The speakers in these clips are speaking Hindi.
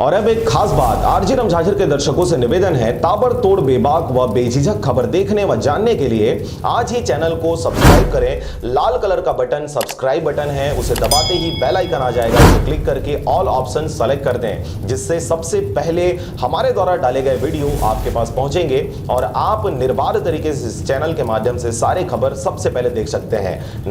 और अब एक खास बात, आरजे रमझाझर के दर्शकों से निवेदन है, ताबड़तोड़ बेबाक व बेझिझक खबर देखने व जानने के लिए आज ही चैनल को सब्सक्राइब करें। लाल कलर का बटन सब्सक्राइब बटन है, उसे दबाते ही बेल आइकन आ जाएगा, उसे क्लिक करके ऑल ऑप्शन सेलेक्ट कर दें, जिससे सबसे पहले हमारे द्वारा डाले गए वीडियो आपके पास पहुंचेंगे और आप निर्बाध तरीके से इस चैनल के माध्यम से सारे खबर सबसे पहले देख सकते हैं।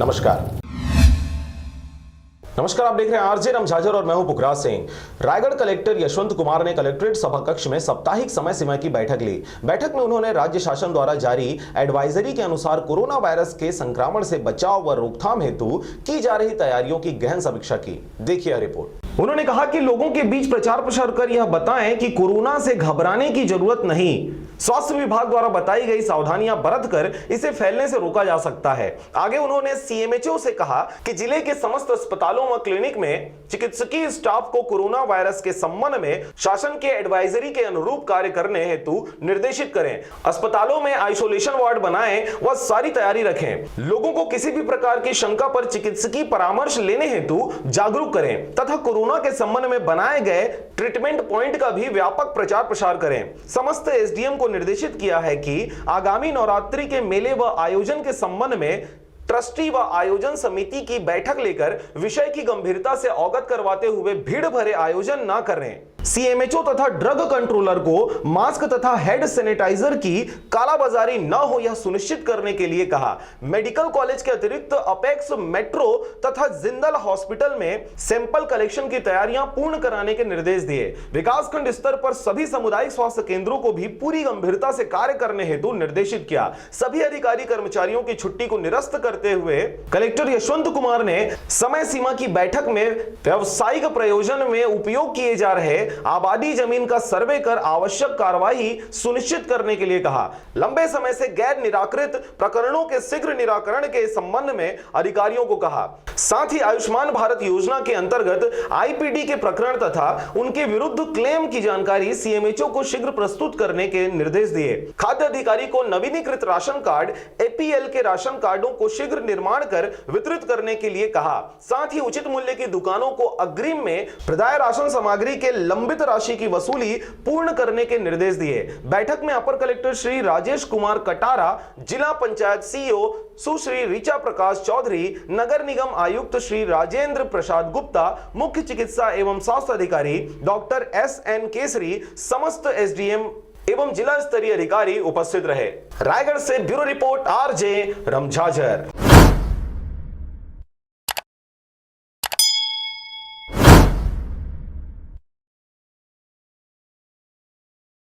नमस्कार, आप देख रहे हैं आरजे रमझाझर और मैं हूं पुखराज सिंह। रायगढ़ कलेक्टर यशवंत कुमार ने कलेक्ट्रेट सभा कक्ष में साप्ताहिक समय सीमा की बैठक ली। बैठक में उन्होंने राज्य शासन द्वारा जारी एडवाइजरी के अनुसार कोरोना वायरस के संक्रमण से बचाव व रोकथाम हेतु की जा रही तैयारियों की गहन समीक्षा की। देखिए रिपोर्ट। उन्होंने कहा कि लोगों के बीच प्रचार प्रसार कर यह बताएं कि कोरोना से घबराने की जरूरत नहीं, स्वास्थ्य विभाग द्वारा बताई गई सावधानियां बरतकर इसे फैलने से रोका जा सकता है। आगे उन्होंने सीएमएचओ से कहा कि जिले के समस्त अस्पतालों व क्लिनिक में चिकित्सकीय स्टाफ को कोरोना वायरस के संबंध में शासन के एडवाइजरी के अनुरूप कार्य करने हेतु निर्देशित करें। अस्पतालों में आइसोलेशन वार्ड बनाएं व सारी तैयारी रखें। लोगों को किसी भी प्रकार की शंका पर चिकित्सकीय परामर्श लेने हेतु जागरूक करें तथा कोरोना के संबंध में बनाए गए ट्रीटमेंट पॉइंट का भी व्यापक प्रचार प्रसार करें। समस्त एसडीएम को निर्देशित किया है कि आगामी नवरात्रि के मेले व आयोजन के संबंध में ट्रस्टी व आयोजन समिति की बैठक लेकर विषय की गंभीरता से अवगत करवाते हुए भीड़ भरे आयोजन न करें। सीएमएचओ तथा ड्रग कंट्रोलर को मास्क तथा हेड सैनिटाइजर की कालाबाजारी न हो यह सुनिश्चित करने के लिए कहा। मेडिकल कॉलेज के अतिरिक्त अपेक्स मेट्रो तथा जिंदल हॉस्पिटल में सैंपल कलेक्शन की तैयारियां पूर्ण कराने के निर्देश दिए। विकासखंड स्तर पर सभी सामुदायिक स्वास्थ्य केंद्रों को भी पूरी गंभीरता से कार्य करने हेतु निर्देशित किया। सभी अधिकारी कर्मचारियों की छुट्टी को निरस्त करते हुए कलेक्टर यशवंत कुमार ने समय सीमा की बैठक में व्यावसायिक प्रयोजन में उपयोग किए जा रहे आबादी जमीन का सर्वे कर आवश्यक कार्रवाई सुनिश्चित करने के लिए कहा। लंबे समय से गैर निराकृत प्रकरणों के शीघ्र निराकरण के संबंध में अधिकारियों को कहा। साथ ही आयुष्मान भारत योजना के अंतर्गत आईपीडी के प्रकरण तथा उनके विरुद्ध क्लेम की जानकारी सीएमएचओ को शीघ्र प्रस्तुत करने के निर्देश दिए। खाद्य अधिकारी को नवीनीकृत राशन कार्ड एपीएल के राशन कार्डों को शीघ्र निर्माण कर वितरित करने के लिए कहा। साथ ही उचित मूल्य की दुकानों को अग्रिम में प्रदाय राशन सामग्री के लंबित राशि की वसूली पूर्ण करने के निर्देश दिए। बैठक में अपर कलेक्टर श्री राजेश कुमार कटारा, जिला पंचायत सीईओ सुश्री ऋचा प्रकाश चौधरी, नगर निगम आयुक्त श्री राजेंद्र प्रसाद गुप्ता, मुख्य चिकित्सा एवं स्वास्थ्य अधिकारी डॉक्टर एसएन केसरी, समस्त एसडीएम एवं जिला स्तरीय अधिकारी उपस्थित रहे। रायगढ़ से ब्यूरो रिपोर्ट आरजे रमझाझर।